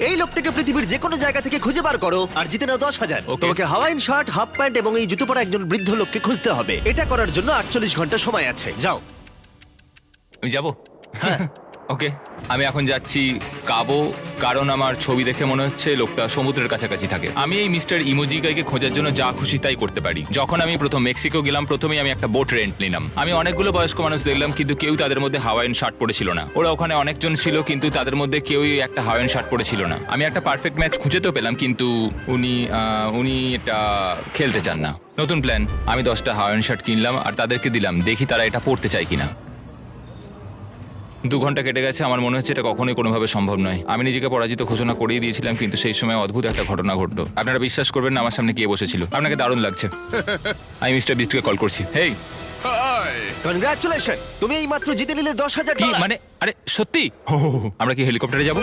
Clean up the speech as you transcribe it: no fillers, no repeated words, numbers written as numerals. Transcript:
এই লোকটাকে পৃথিবীর যে কোনো জায়গা থেকে খুঁজে বার করো আর জিতে নাও 10,000। Okay. তোমাকে হাওয়াইন শার্ট, হাফ প্যান্ট এবং এই জুতো পরা একজন বৃদ্ধ লোককে খুঁজতে হবে। এটা করার জন্য 48 ঘন্টা সময় আছে। যাও। আমি যাব ওকে আমি এখন যাচ্ছি কাবো, কারণ আমার ছবি দেখে মনে হচ্ছে লোকটা সমুদ্রের কাছাকাছি থাকে। আমি এই মিস্টার ইমোজিকাইকে খোঁজার জন্য যা খুশি তাই করতে পারি। যখন আমি প্রথম মেক্সিকো গেলাম, প্রথমেই আমি একটা বোট রেন্ট নিলাম। আমি অনেকগুলো বয়স্ক মানুষ দেখলাম, কিন্তু কেউ তাদের মধ্যে হাওয়াইন শার্ট পরেছিল না। ওরা ওখানে অনেকজন ছিল, কিন্তু তাদের মধ্যে কেউই একটা হাওয়াইন শার্ট পরেছিল না। আমি একটা পারফেক্ট ম্যাচ খুঁজে তো পেলাম, কিন্তু উনি এটা খেলতে চান না। নতুন প্ল্যান, আমি 10টা হাওয়াইন শার্ট কিনলাম আর তাদেরকে দিলাম, দেখি তারা এটা পরতে চায় কিনা। 2 ঘন্টা কেটে গেছে, আমার মনে হচ্ছে এটা কখনোই কোনোভাবে সম্ভব নয়। আমি নিজেকে পরাজিত ঘোষণা করেই দিয়েছিলাম, কিন্তু সেই সময় অদ্ভুত একটা ঘটনা ঘটলো। আপনারা বিশ্বাস করবেন না, আমার সামনে কে বসেছিল। আপনাকে দারুণ লাগছে। আমি মিস্টার বিস্টকে কল করছি। হেই, কনগ্রাচুলেশন, তুমি এই মাত্র জিতে নিলে 10,000 কি ডলার। মানে? আরে সত্যি? আমরা কি হেলিকপ্টারে যাবো?